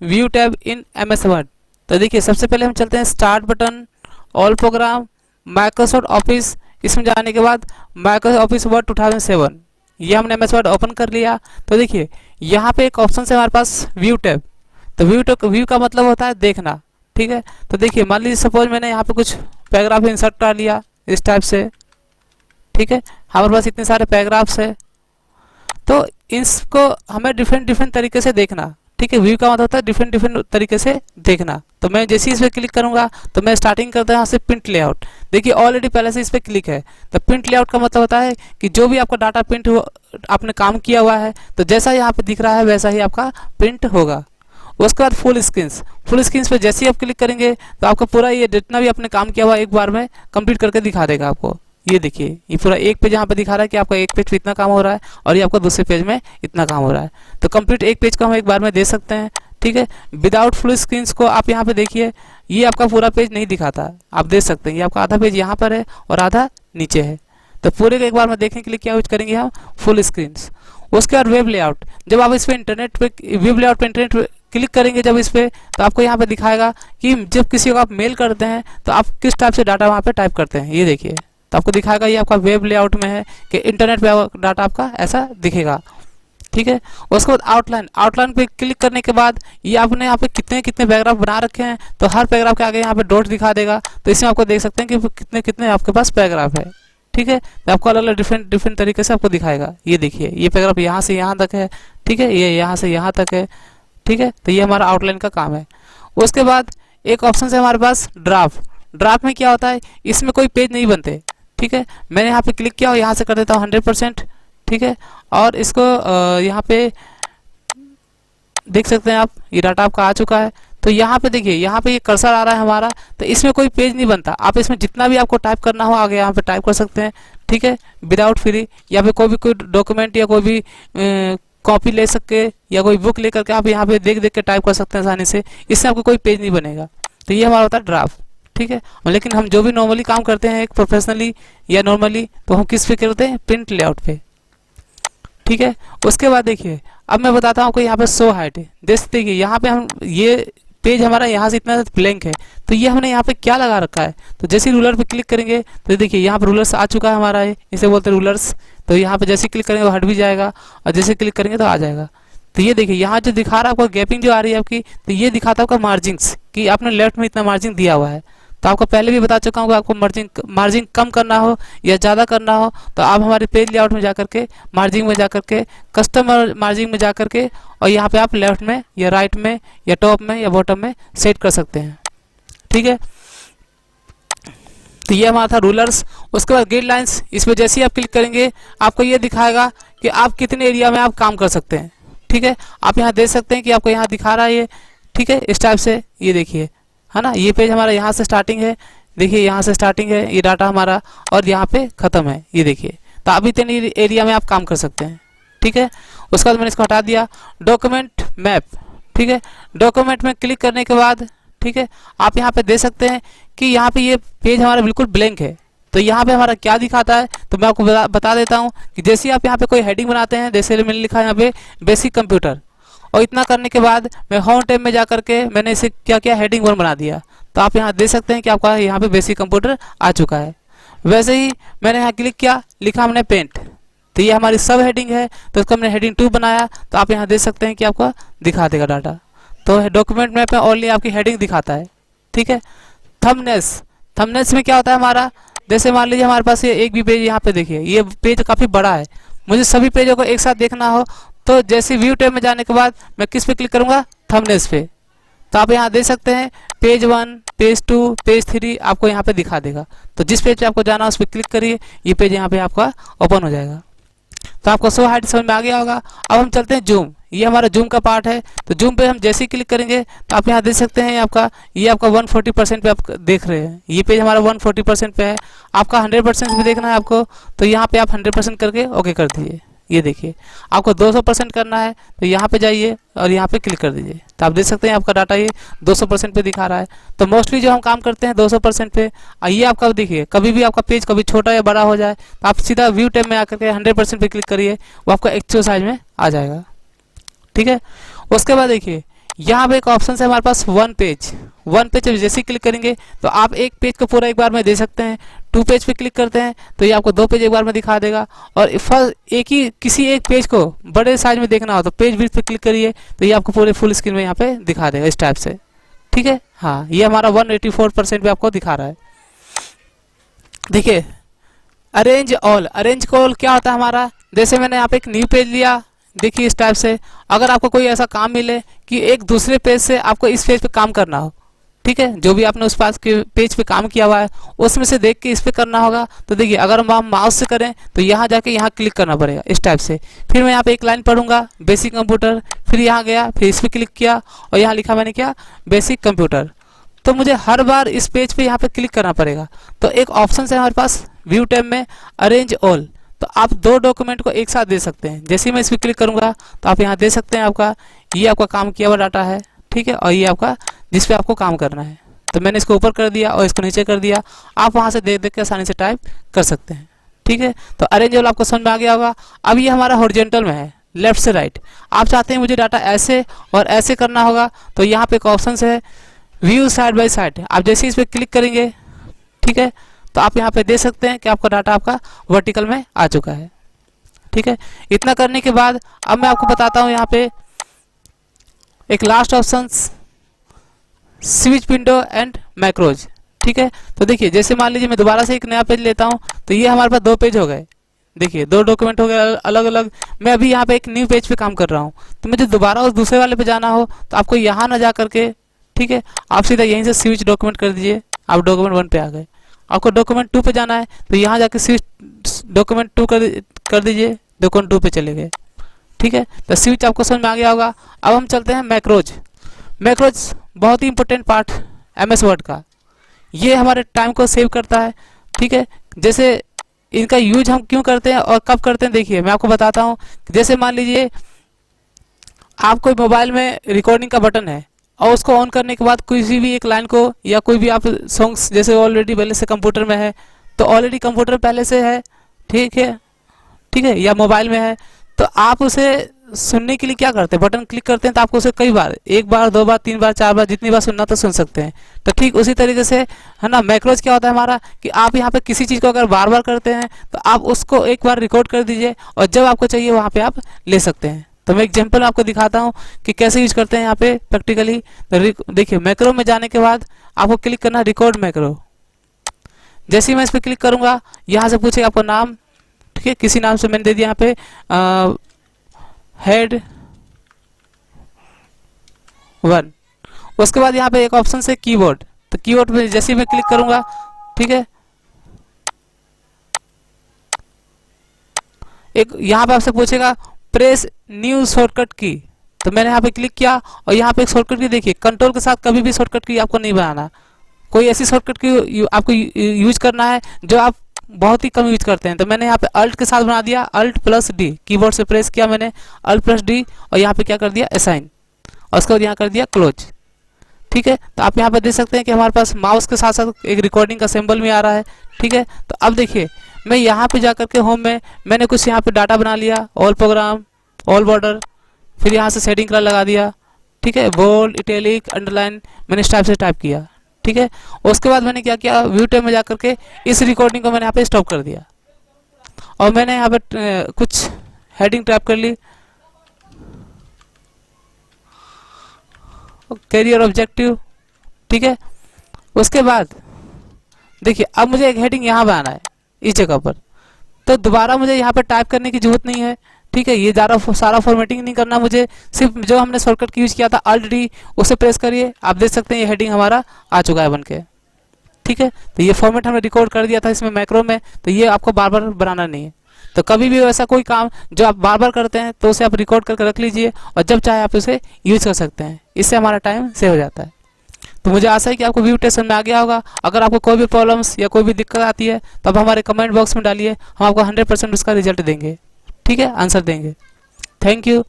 View tab इन MS word. तो देखिए सबसे पहले हम चलते हैं start button, all programme, Microsoft office. इसमें जाने के बाद माइक्रोसॉफ्ट ऑफिस वर्ड 2007, ये हमने MS वर्ड ओपन कर लिया। तो देखिए यहाँ पे एक ऑप्शन है हमारे पास व्यू टैब। तो व्यू का मतलब होता है देखना, ठीक है। तो देखिए मान लीजिए सपोज मैंने यहाँ पे कुछ पैराग्राफ इंसर्ट कर लिया इस टाइप से, ठीक है। हमारे पास इतने सारे पैराग्राफ्स है, तो इसको हमें डिफरेंट तरीके से देखना, ठीक है। व्यू का मतलब होता है डिफरेंट तरीके से देखना। तो मैं जैसे ही इस पर क्लिक करूंगा तो मैं स्टार्टिंग करता हूँ यहाँ से प्रिंट लेआउट। देखिए ऑलरेडी पहले से इस पर क्लिक है। तो प्रिंट लेआउट का मतलब होता है कि जो भी आपका डाटा प्रिंट हुआ, आपने काम किया हुआ है, तो जैसा यहाँ पे दिख रहा है वैसा ही आपका प्रिंट होगा। उसके बाद फुल स्क्रीन्स पे जैसे ही आप क्लिक करेंगे तो आपका पूरा ये जितना भी आपने काम किया हुआ एक बार में कंप्लीट करके दिखा देगा आपको। ये देखिए ये पूरा एक पेज यहाँ पे दिखा रहा है कि आपका एक पेज पे इतना काम हो रहा है और ये आपका दूसरे पेज में इतना काम हो रहा है। तो कंप्लीट एक पेज को हम एक बार में दे सकते हैं, ठीक है। विदाउट फुल स्क्रीन्स को आप यहाँ पे देखिए, ये आपका पूरा पेज नहीं दिखाता, आप देख सकते हैं ये आपका आधा पेज यहाँ पर है और आधा नीचे है। तो पूरे को एक बार में देखने के लिए क्या यूज करेंगे हम, फुल स्क्रीन्स। उसके बाद वेब लेआउट, जब आप इस पर इंटरनेट पे वेब लेआउट पे इंटरनेट पे क्लिक करेंगे जब इस पे, तो आपको यहाँ पे दिखाएगा कि जब किसी को आप मेल करते हैं तो आप किस टाइप से डाटा वहाँ पे टाइप करते हैं। ये देखिए तो आपको दिखाएगा ये आपका वेब लेआउट में है कि इंटरनेट पे डाटा आपका ऐसा दिखेगा, ठीक है। उसके बाद आउटलाइन पे क्लिक करने के बाद ये आपने यहाँ पे कितने पैराग्राफ बना रखे हैं, तो हर पैराग्राफ के आगे यहाँ पे डॉट दिखा देगा। तो इसमें आपको देख सकते हैं कि कितने आपके पास पैराग्राफ है, ठीक है। तो आपको अलग अलग डिफरेंट तरीके से आपको दिखाएगा। ये देखिए ये पैराग्राफ यहाँ से यहाँ तक है, ठीक है, ये यहाँ से यहाँ तक है, ठीक है। तो ये हमारा आउटलाइन का काम है। उसके बाद एक ऑप्शन है हमारे पास ड्राफ्ट में क्या होता है, इसमें कोई पेज नहीं बनते, ठीक है। मैंने यहाँ पे क्लिक किया और यहाँ से कर देता हूँ 100%, ठीक है। और इसको यहाँ पे देख सकते हैं आप, ये डाटा आपका आ चुका है। तो यहाँ पे देखिए यहाँ पे ये कर्सर आ रहा है हमारा, तो इसमें कोई पेज नहीं बनता। आप इसमें जितना भी आपको टाइप करना हो आगे यहाँ पे टाइप कर सकते हैं, ठीक है, विदाउट फ्री। या फिर कोई डॉक्यूमेंट या कोई भी कॉपी ले सके या कोई बुक लेकर के आप यहाँ पे देख के टाइप कर सकते हैं आसानी से। इससे आपको कोई पेज नहीं बनेगा। तो ये हमारा होता है ड्राफ्ट, ठीक है। लेकिन हम जो भी नॉर्मली काम करते हैं एक प्रोफेशनली या नॉर्मली, तो हम किस पे करते हैं, प्रिंट लेआउट पे, ठीक है। उसके बाद देखिए अब मैं बताता हूँ आपको यहाँ पे शो हाइट। जैसे देखिए यहाँ पे हम ये पेज हमारा यहाँ से इतना ब्लैंक है, तो ये हमने यहाँ पे क्या लगा रखा है। तो जैसे रूलर पे क्लिक करेंगे तो देखिए यहाँ पे रूलर्स आ चुका है हमारा, है इसे बोलते हैं रूलर्स। तो यहाँ पे जैसे क्लिक करेंगे वो हट भी जाएगा और जैसे क्लिक करेंगे तो आ जाएगा। तो ये देखिए यहाँ जो दिखा रहा है आपको गैपिंग जो आ रही है आपकी, तो ये दिखाता है आपका मार्जिंग्स कि आपने लेफ्ट में इतना मार्जिन दिया हुआ है। तो आपको पहले भी बता चुका हूँ कि आपको मार्जिन कम करना हो या ज़्यादा करना हो तो आप हमारे पेज लेआउट में जाकर के मार्जिन में जाकर के कस्टम मार्जिन में जाकर के और यहाँ पे आप लेफ्ट में या राइट में या टॉप में या बॉटम में सेट कर सकते हैं, ठीक है। तो ये हमारा था रूलर्स। उसके बाद गाइडलाइंस, इस पर जैसे ही आप क्लिक करेंगे आपको ये दिखाएगा कि आप कितने एरिया में आप काम कर सकते हैं, ठीक है। आप यहाँ देख सकते हैं कि आपको यहाँ दिखा रहा है ये, ठीक है, इस टाइप से। ये देखिए है ना, ये पेज हमारा यहाँ से स्टार्टिंग है, देखिए यहाँ से स्टार्टिंग है ये डाटा हमारा और यहाँ पे ख़त्म है, ये देखिए। तो आप इतने एरिया में आप काम कर सकते हैं, ठीक है। उसके बाद मैंने इसको हटा दिया। डॉक्यूमेंट मैप, ठीक है। डॉक्यूमेंट में क्लिक करने के बाद, ठीक है, आप यहाँ पे देख सकते हैं कि यहाँ पे ये पेज हमारा बिल्कुल ब्लैंक है। तो यहाँ पे हमारा क्या दिखाता है, तो मैं आपको बता देता हूँ कि जैसे ही आप यहाँ पे कोई हेडिंग बनाते हैं, जैसे मैंने लिखा है यहाँ पे बेसिक कंप्यूटर, और इतना करने के बाद मैं होम टैब में जाकर के मैंने इसे क्या किया, हेडिंग 1 बना दिया। तो आप यहाँ देख सकते हैं कि आपका यहाँ पे बेसिक कंप्यूटर आ चुका है। वैसे ही मैंने यहाँ क्लिक किया, लिखा हमने पेंट, तो ये हमारी सब हेडिंग है, तो इसको हमने हेडिंग 2 बनाया। तो आप यहाँ देख सकते हैं कि आपका दिखा देगा डाटा। तो डॉक्यूमेंट मैप में ओनली आपकी हेडिंग दिखाता है, ठीक है। थंबनेल्स में क्या होता है हमारा, जैसे मान लीजिए हमारे पास ये एक भी पेज, यहाँ पे देखिए ये पेज काफ़ी बड़ा है, मुझे सभी पेजों को एक साथ देखना हो तो जैसे व्यू टैब में जाने के बाद मैं किस पे क्लिक करूँगा, थंबनेल्स पे। तो आप यहाँ देख सकते हैं पेज 1, पेज 2, पेज 3 आपको यहाँ पे दिखा देगा। तो जिस पेज पे आपको जाना है उस पर क्लिक करिए, ये पेज यहाँ पे आपका ओपन हो जाएगा। तो आपको शो हाइट समझ में आ गया होगा। अब हम चलते हैं जूम, ये हमारा जूम का पार्ट है। तो जूम पे हम जैसे ही क्लिक करेंगे तो आप यहाँ देख सकते हैं ये आपका 140% पे आप देख रहे हैं, ये पेज हमारा 140% पे है। आपका 100% भी देखना है आपको, तो यहाँ पे आप 100% करके ओके कर दीजिए। ये देखिए आपको 200% करना है तो यहाँ पे जाइए और यहाँ पे क्लिक कर दीजिए। तो आप देख सकते हैं आपका डाटा ये 200% पे दिखा रहा है। तो मोस्टली जो हम काम करते हैं 200% पे। ये आपका देखिए कभी भी आपका पेज कभी छोटा या बड़ा हो जाए तो आप सीधा व्यू टैब में आकर के 100% पे क्लिक करिए, वो आपका एक्चुअल साइज में आ जाएगा, ठीक है। उसके बाद देखिए यहाँ पे एक ऑप्शन है हमारे पास वन पेज जैसे ही क्लिक करेंगे तो आप एक पेज को पूरा एक बार में दे सकते हैं। टू पेज पे क्लिक करते हैं तो ये आपको 2 पेज एक बार में दिखा देगा। और किसी एक पेज को बड़े साइज में देखना हो तो पेज विड्थ पे क्लिक करिए तो ये आपको पूरे फुल स्क्रीन में यहाँ पे दिखा देगा इस टाइप से। ठीक है, हाँ, ये हमारा 184% पे आपको दिखा रहा है। देखिए अरेंज ऑल क्या होता है हमारा, जैसे मैंने यहाँ पे एक न्यू पेज लिया, देखिए इस टाइप से। अगर आपको कोई ऐसा काम मिले कि एक दूसरे पेज से आपको इस पेज पे काम करना हो, ठीक है, जो भी आपने उस पास के पेज पे काम किया हुआ है उसमें से देख के इस पे करना होगा, तो देखिए अगर हम माउस से करें तो यहाँ जाके यहाँ क्लिक करना पड़ेगा इस टाइप से। फिर मैं यहाँ पे एक लाइन पढ़ूंगा बेसिक कंप्यूटर, फिर यहाँ गया, फिर इस पर क्लिक किया और यहाँ लिखा मैंने क्या, बेसिक कंप्यूटर। तो मुझे हर बार इस पेज पे यहाँ पे क्लिक करना पड़ेगा। तो एक ऑप्शन है हमारे पास व्यू टैब में अरेंज ऑल, तो आप 2 डॉक्यूमेंट को एक साथ दे सकते हैं। जैसे ही मैं इस पर क्लिक करूंगा तो आप यहाँ दे सकते हैं आपका ये आपका काम किया हुआ डाटा है, ठीक है, और ये आपका जिस पे आपको काम करना है। तो मैंने इसको ऊपर कर दिया और इसको नीचे कर दिया, आप वहाँ से देख देख के आसानी से टाइप कर सकते हैं। ठीक है, तो अरेंज ऑल आपको समझ में आ गया होगा। अब ये हमारा हॉरिजॉन्टल में है, लेफ्ट से राइट। आप चाहते हैं मुझे डाटा ऐसे और ऐसे करना होगा तो यहाँ पे एक ऑप्शन है व्यू साइड बाय साइड। आप जैसे इस पर क्लिक करेंगे, ठीक है, तो आप यहाँ पे दे सकते हैं कि आपका डाटा आपका वर्टिकल में आ चुका है। ठीक है, इतना करने के बाद अब मैं आपको बताता हूँ यहाँ पे एक last option switch window and macros. ठीक है, तो देखिए जैसे मान लीजिए मैं दोबारा से एक नया पेज लेता हूँ तो ये हमारे पास 2 पेज हो गए। देखिए 2 डॉक्यूमेंट हो गए अलग अलग। मैं अभी यहाँ पे एक न्यू पेज पे काम कर रहा हूँ, तो मुझे दोबारा उस दूसरे वाले पे जाना हो तो आपको यहाँ ना जा करके, ठीक है, आप सीधा यहीं से स्विच डॉक्यूमेंट कर दीजिए। आप डॉक्यूमेंट 1 पे आ गए। आपको डॉक्यूमेंट 2 पे जाना है तो यहाँ जाके स्विच डॉक्यूमेंट 2 कर दीजिए, डॉक्यूमेंट 2 पे चले गए। ठीक है, तो स्विच आपको समझ में आ गया होगा। अब हम चलते हैं मैक्रोज। मैक्रोज बहुत ही इंपॉर्टेंट पार्ट MS वर्ड का, ये हमारे टाइम को सेव करता है। ठीक है, जैसे इनका यूज हम क्यों करते हैं और कब करते हैं, देखिए मैं आपको बताता हूँ। जैसे मान लीजिए आप कोई मोबाइल में रिकॉर्डिंग का बटन है और उसको ऑन करने के बाद किसी भी एक लाइन को या कोई भी आप सॉन्ग्स जैसे ऑलरेडी पहले से कंप्यूटर में है, तो ऑलरेडी कंप्यूटर पहले से है, ठीक है, या मोबाइल में है, तो आप उसे सुनने के लिए क्या करते हैं, बटन क्लिक करते हैं तो आपको उसे कई बार, 1 बार 2 बार 3 बार 4 बार जितनी बार सुनना तो सुन सकते हैं। तो ठीक उसी तरीके से है ना, मैक्रोज क्या होता है हमारा कि आप यहाँ पे किसी चीज़ को अगर बार बार करते हैं तो आप उसको एक बार रिकॉर्ड कर दीजिए और जब आपको चाहिए वहाँ पे आप ले सकते हैं। तो मैं एग्जांपल आपको दिखाता हूँ कि कैसे यूज करते हैं यहाँ पे प्रैक्टिकली। तो देखिए मैक्रो में जाने के बाद आपको क्लिक करना रिकॉर्ड मैक्रो। जैसे ही मैं इस पर क्लिक करूँगा यहाँ से पूछेगा आपको नाम, ठीक है, किसी नाम से मैंने दे दिया यहाँ पे हेड 1। उसके बाद यहाँ पे एक ऑप्शन है कीबोर्ड, तो कीबोर्ड पे जैसे ही मैं क्लिक करूँगा, ठीक है, एक यहाँ पे आपसे पूछेगा प्रेस न्यू शॉर्टकट की, तो मैंने यहाँ पे क्लिक किया और यहाँ पे एक शॉर्टकट की, देखिए कंट्रोल के साथ कभी भी शॉर्टकट की आपको नहीं बनाना। कोई ऐसी शॉर्टकट की आपको यूज करना है जो आप बहुत ही कम यूज करते हैं। तो मैंने यहाँ पे अल्ट के साथ बना दिया, Alt+D, कीबोर्ड से प्रेस किया मैंने Alt+D और यहाँ पे क्या कर दिया असाइन, और उसके बाद यहाँ कर दिया क्लोज। ठीक है, तो आप यहाँ पे देख सकते हैं कि हमारे पास माउस के साथ साथ एक रिकॉर्डिंग का सिंबल भी आ रहा है। ठीक है, तो अब देखिए मैं यहाँ पे जाकर के होम में मैंने कुछ यहाँ पे डाटा बना लिया, ऑल प्रोग्राम, ऑल बॉर्डर, फिर यहाँ से सेटिंग कलर लगा दिया। ठीक है, बोल्ड, इटैलिक, अंडरलाइन मैंने इस टाइप से टाइप किया। ठीक है, उसके बाद मैंने क्या किया, व्यू टैब में जाकर के इस रिकॉर्डिंग को मैंने यहाँ पे स्टॉप कर दिया और मैंने यहाँ पे कुछ हेडिंग टाइप कर ली, कैरियर ऑब्जेक्टिव। ठीक है, उसके बाद देखिए अब मुझे एक हेडिंग यहाँ पे आना है इस जगह पर, तो दोबारा मुझे यहाँ पर टाइप करने की जरूरत नहीं है। ठीक है, ये ज़्यादा सारा फॉर्मेटिंग नहीं करना मुझे, सिर्फ जो हमने शॉर्टकट की यूज़ किया था Alt+D उसे प्रेस करिए, आप देख सकते हैं ये हेडिंग हमारा आ चुका है बनके। ठीक है, तो ये फॉर्मेट हमने रिकॉर्ड कर दिया था इसमें मैक्रो में, तो ये आपको बार बार बनाना नहीं है। तो कभी भी ऐसा कोई काम जो आप बार बार करते हैं तो उसे आप रिकॉर्ड करके रख लीजिए और जब चाहे आप उसे यूज कर सकते हैं, इससे हमारा टाइम सेव हो जाता है। तो मुझे आशा है कि आपको व्यू टेस्ट में आ गया होगा। अगर आपको कोई भी प्रॉब्लम्स या कोई भी दिक्कत आती है तो आप हमारे कमेंट बॉक्स में डालिए, हम आपको 100% उसका रिजल्ट देंगे। ठीक है, आंसर देंगे। Thank you.